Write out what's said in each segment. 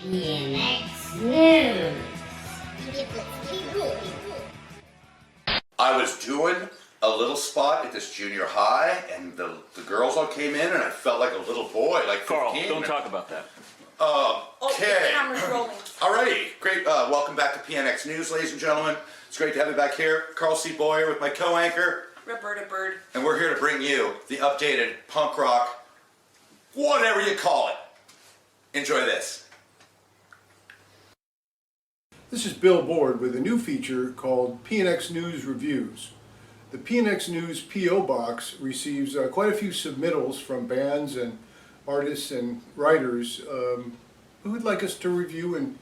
PNX News. I was doing a little spot at this junior high, and the girls all came in, and I felt like a little boy, like 15. Carl, don't talk about that. Okay. Oh, the camera's rolling. Alrighty, great. Welcome back to PNX News, ladies and gentlemen. It's great to have you back here. Carl C. Boyer with my co-anchor. Roberta Bird. And we're here to bring you the updated punk rock, whatever you call it. Enjoy this. This is Billboard with a new feature called PNX News Reviews. The PNX News P.O. Box receives quite a few submittals from bands and artists and writers who would like us to review and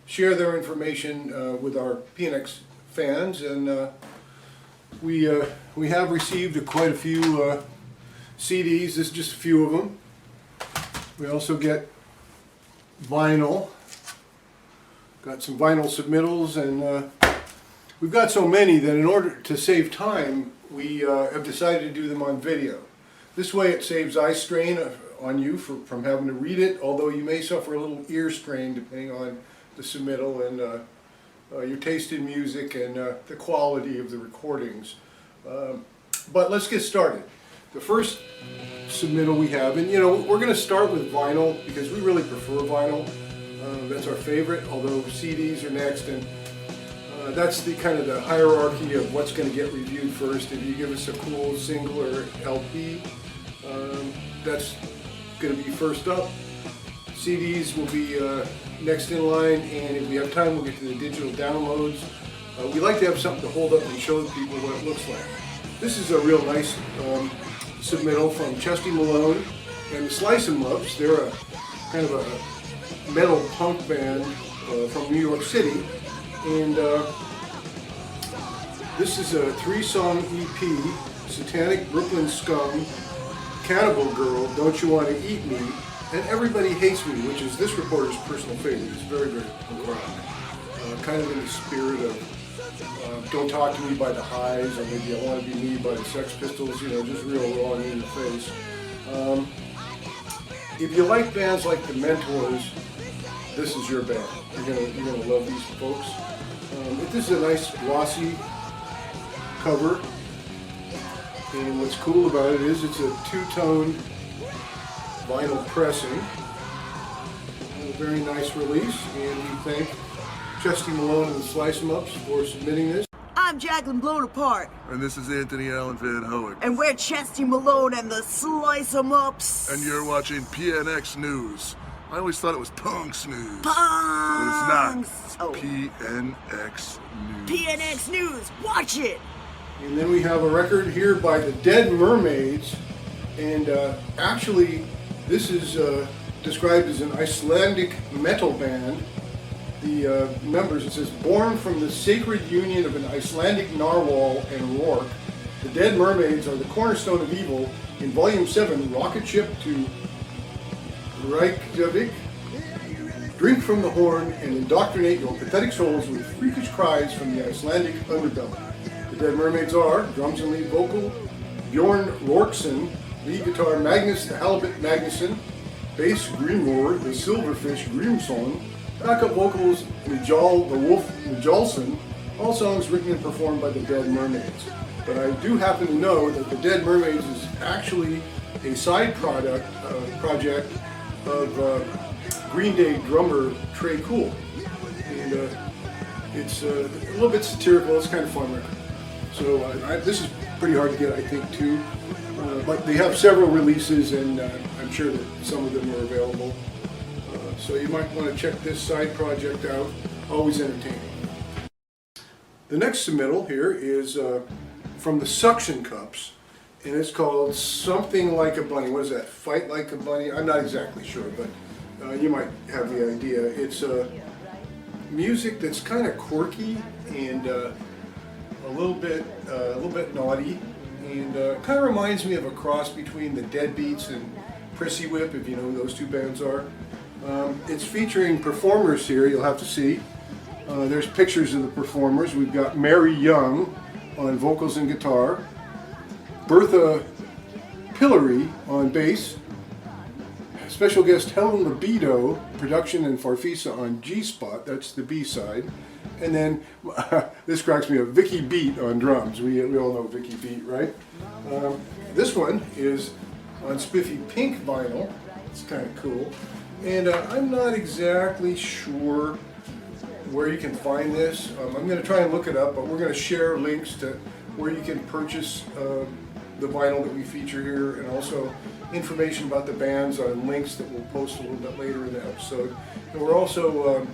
share their information with our PNX fans. And we have received quite a few CDs. This is just a few of them. We also get vinyl. Got some vinyl submittals, and we've got so many that in order to save time, we have decided to do them on video. This way it saves eye strain on you from having to read it, although you may suffer a little ear strain depending on the submittal and your taste in music and the quality of the recordings. But let's get started. The first submittal we have, and we're going to start with vinyl because we really prefer vinyl. That's our favorite, although CDs are next, and that's the kind of the hierarchy of what's going to get reviewed first. If you give us a cool single or LP, that's going to be first up. CDs will be next in line, and if we have time, we'll get to the digital downloads. We like to have something to hold up and show people what it looks like. This is a real nice submittal from Chesty Malone and the Slice 'Em Ups. They're a kind of a metal punk band from New York City, and this is a 3-song EP: Satanic Brooklyn Scum, Cannibal Girl, Don't You Want to Eat Me, and Everybody Hates Me, which is this reporter's personal favorite. It's very, very punk rock, kind of in the spirit of Don't Talk to Me by the Hives, or maybe I Want to Be Me by the Sex Pistols, just real raw and in your face. If you like bands like the Mentors, this is your band. You're gonna love these folks. This is a nice glossy cover, and what's cool about it is it's a 2-tone vinyl pressing. A very nice release, and we thank Chesty Malone and the Slice 'Em Ups for submitting this. I'm Jacqueline Blown Apart. And this is Anthony Allen Van Hoek. And we're Chesty Malone and the Slice 'Em Ups. And you're watching PNX News. I always thought it was Punk's News. Punks! But it's not. Oh. PNX News. PNX News, watch it! And then we have a record here by the Dead Mermaids, and actually this is described as an Icelandic metal band. The members, it says, born from the sacred union of an Icelandic narwhal and rourke, the Dead Mermaids are the cornerstone of evil. In Volume 7, Rocket Ship to Reykjavik, drink from the horn and indoctrinate your pathetic souls with freakish cries from the Icelandic underbelly. The Dead Mermaids are drums and lead vocal, Bjorn Rourkeson, lead guitar Magnus the Halibut Magnusson, bass Grimor the Silverfish Grimson, backup vocals Mijal the Wolf Mijalson, all songs written and performed by the Dead Mermaids. But I do happen to know that the Dead Mermaids is actually a side project of Green Day drummer Trey Cool. And it's a little bit satirical, it's kind of fun record. So this is pretty hard to get, I think, too. But they have several releases, and I'm sure that some of them are available. So you might want to check this side project out. Always entertaining. The next submittal here is from the Suction Cups, and it's called Something Like a Bunny. What is that? Fight Like a Bunny? I'm not exactly sure, but you might have the idea. It's music that's kind of quirky and a little bit naughty, and kind of reminds me of a cross between the Deadbeats and Prissy Whip, if you know who those two bands are. It's featuring performers here, you'll have to see. There's pictures of the performers. We've got Mary Young on vocals and guitar, Bertha Pillory on bass, Special guest Helen Libido, production and Farfisa on G-Spot, that's the B-side. And then, this cracks me up, Vicky Beat on drums. We all know Vicky Beat, right? This one is on Spiffy Pink vinyl. It's kind of cool. And I'm not exactly sure where you can find this. I'm going to try and look it up, but we're going to share links to where you can purchase the vinyl that we feature here, and also information about the bands on links that we'll post a little bit later in the episode. And we're also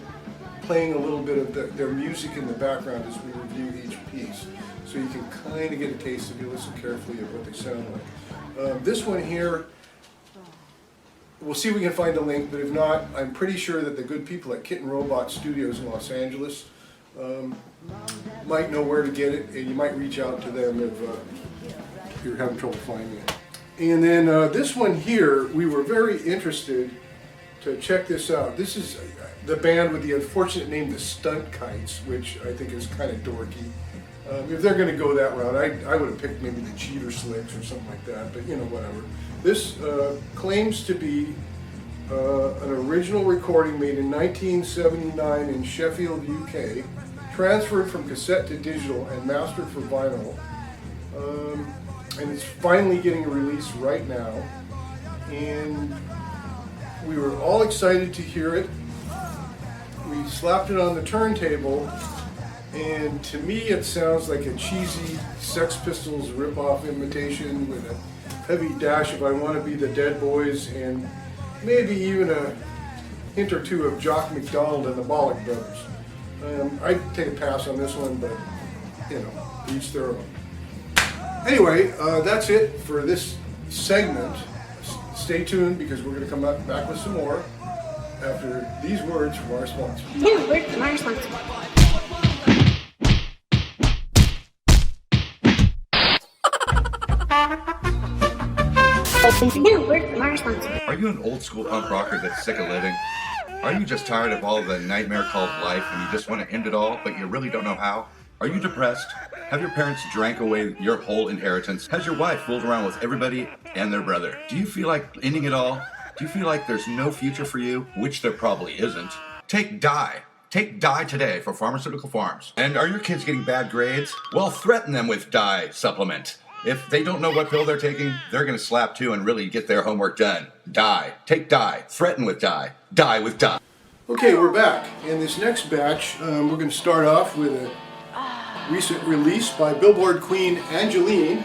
playing a little bit of their music in the background as we review each piece, so you can kind of get a taste if you listen carefully of what they sound like. This one here, we'll see if we can find a link, but if not, I'm pretty sure that the good people at Kitten Robot Studios in Los Angeles might know where to get it, and you might reach out to them if you're having trouble finding it. And then this one here, we were very interested to check this out. This is the band with the unfortunate name the Stunt Kites, which I think is kind of dorky. If they're going to go that route, I would have picked maybe the Cheater Slicks or something like that, but you know, whatever. This claims to be an original recording made in 1979 in Sheffield, UK, transferred from cassette to digital and mastered for vinyl. And it's finally getting a release right now. And we were all excited to hear it. We slapped it on the turntable, and to me it sounds like a cheesy Sex Pistols rip-off imitation with a heavy dash of I Want to Be the Dead Boys, and maybe even a hint or two of Jock McDonald and the Bollock Brothers. I'd take a pass on this one, but you know, each their own. Anyway, that's it for this segment. Stay tuned, because we're going to come back with some more after these words from our sponsor. New word from our sponsor. New word from our sponsor. Are you an old school punk rocker that's sick of living? Are you just tired of all the nightmare called life and you just want to end it all, but you really don't know how? Are you depressed? Have your parents drank away your whole inheritance? Has your wife fooled around with everybody and their brother? Do you feel like ending it all? Do you feel like there's no future for you? Which there probably isn't. Take Dye. Take Dye today for Pharmaceutical Farms. And are your kids getting bad grades? Well, threaten them with Dye Supplement. If they don't know what pill they're taking, they're going to slap to and really get their homework done. Dye. Take Dye. Threaten with Dye. Die with Dye. Okay, we're back. In this next batch, we're going to start off with a recent release by Billboard queen Angeline,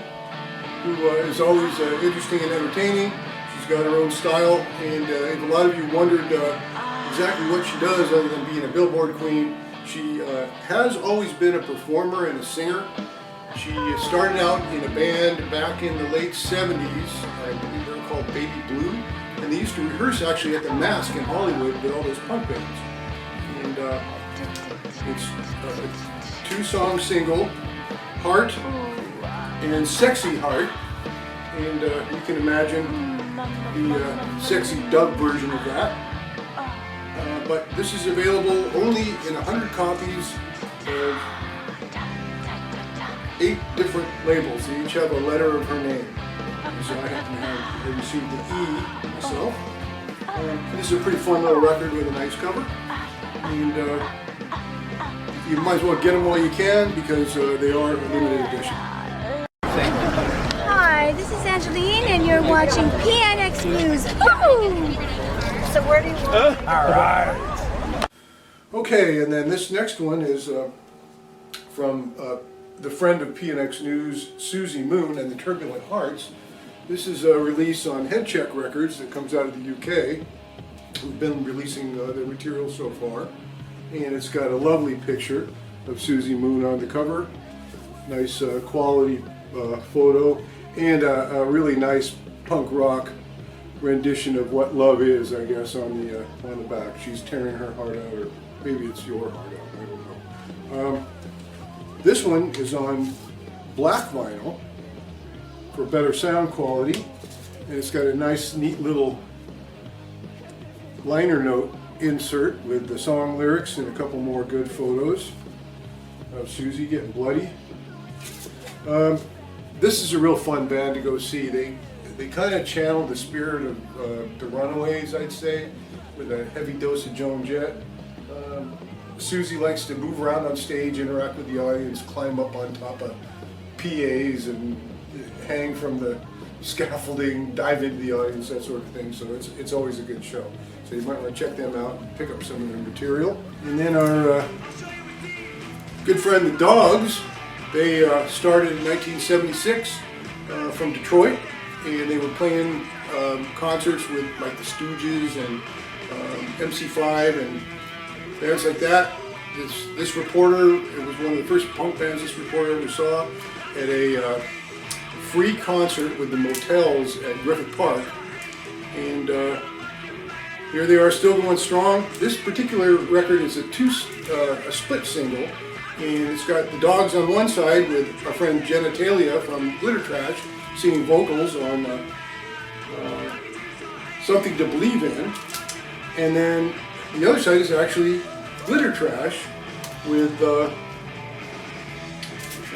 who is always interesting and entertaining. She's got her own style, and if a lot of you wondered exactly what she does other than being a Billboard queen, she has always been a performer and a singer. She started out in a band back in the late 70s, I believe they were called Baby Blue, and they used to rehearse actually at the Mask in Hollywood with all those punk bands. And it's a two-song single, Heart and Sexy Heart, and you can imagine the sexy dub version of that. But this is available only in 100 copies of 8 different labels. They each have a letter of her name. So I happen to have received an E myself. This is a pretty fun little record with a nice cover. And you might as well get them while you can, because they are a limited edition. Hi, this is Angeline, and you're watching PNX News. Woo! So where do you want? All right. Okay, and then this next one is from the friend of PNX News, Suzy Moon and the Turbulent Hearts. This is a release on Headcheck Records that comes out of the UK. We've been releasing their material so far, and it's got a lovely picture of Suzy Moon on the cover. Nice quality photo, and a really nice punk rock rendition of What Love Is, I guess, on the back. She's tearing her heart out, or maybe it's your heart out, I don't know. This one is on black vinyl for better sound quality, and it's got a nice, neat little liner note insert with the song lyrics and a couple more good photos of Suzy getting bloody. This is a real fun band to go see. They kind of channeled the spirit of the Runaways, I'd say, with a heavy dose of Joan Jett. Suzy likes to move around on stage, interact with the audience, climb up on top of PAs and hang from the scaffolding, dive into the audience, that sort of thing. So it's always a good show. So you might want to check them out and pick up some of their material. And then our good friend the Dogs, they started in 1976 from Detroit, and they were playing concerts with like the Stooges and MC5 and bands like that. This reporter, it was one of the first punk bands this reporter ever saw at a free concert with the Motels at Griffith Park, and here they are still going strong. This particular record is a split single, and it's got the Dogs on one side with our friend Genitalia from Glitter Trash singing vocals on Something to Believe In, and then the other side is actually Glitter Trash with, I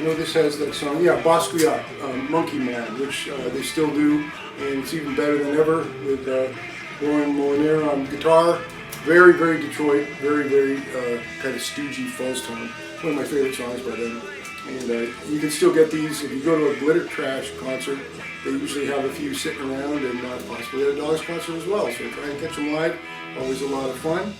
know this has that song, yeah, Basquiat, Monkey Man, which they still do, and it's even better than ever with Lauren Molinaire on guitar. Very, very Detroit, very, very kind of stoogey fuzz tone. One of my favorite songs by them. And you can still get these if you go to a Glitter Trash concert. They usually have a few sitting around, and possibly at a Dogs concert as well. So try and catch them live. Always a lot of fun.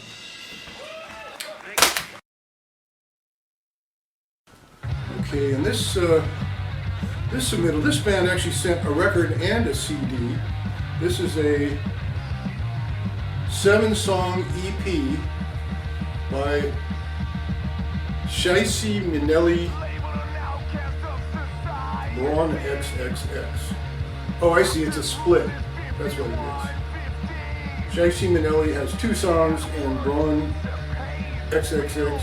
Okay, and this submittal, this band actually sent a record and a CD. This is a 7-song EP by Suzy Minnelli Braun XXX. Oh, I see, it's a split. That's what it is. Suzy Minnelli has 2 songs, and Braun XXX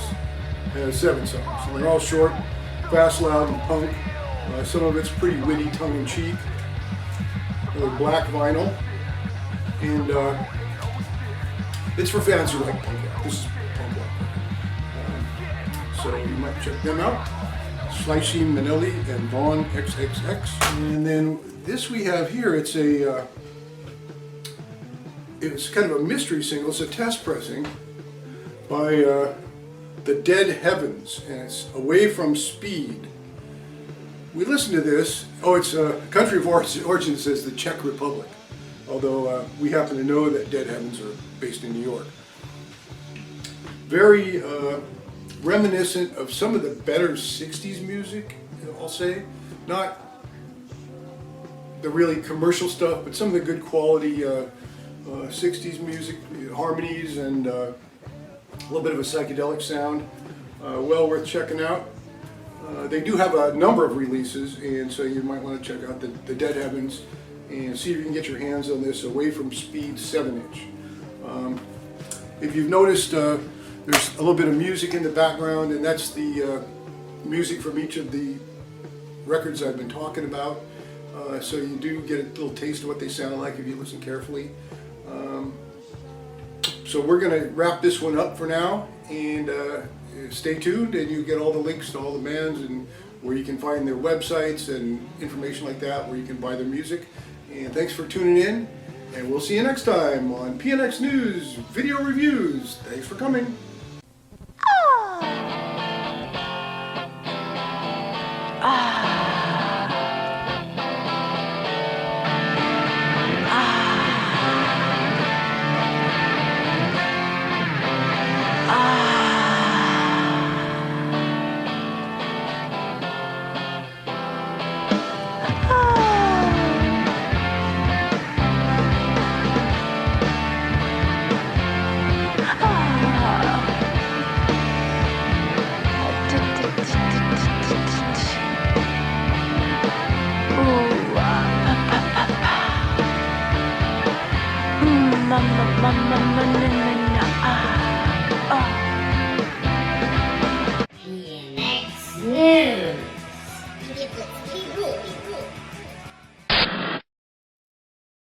has 7 songs. And they're all short, fast, loud, and punk. Some of it's pretty witty, tongue-in-cheek. Black vinyl. And it's for fans who like punk rock. This is punk rock. So you might check them out. Suzy Minnelli and Vaughn XXX. And then this we have here, it's kind of a mystery single. It's a test pressing by the Dead Heavens, and it's Away from Speed. We listened to this. Oh, it's a country of origin says the Czech Republic, although we happen to know that Dead Heavens are based in New York. Very reminiscent of some of the better 60s music, I'll say. Not the really commercial stuff, but some of the good quality 60s music, harmonies, and a little bit of a psychedelic sound. Well worth checking out. They do have a number of releases, and so you might want to check out the Dead Heavens and see if you can get your hands on this Away from Speed 7-inch. If you've noticed, there's a little bit of music in the background, and that's the music from each of the records I've been talking about. So you do get a little taste of what they sound like if you listen carefully. So we're going to wrap this one up for now, and stay tuned, and you get all the links to all the bands and where you can find their websites and information like that, where you can buy their music. And thanks for tuning in, and we'll see you next time on PNX News Video Reviews. Thanks for coming.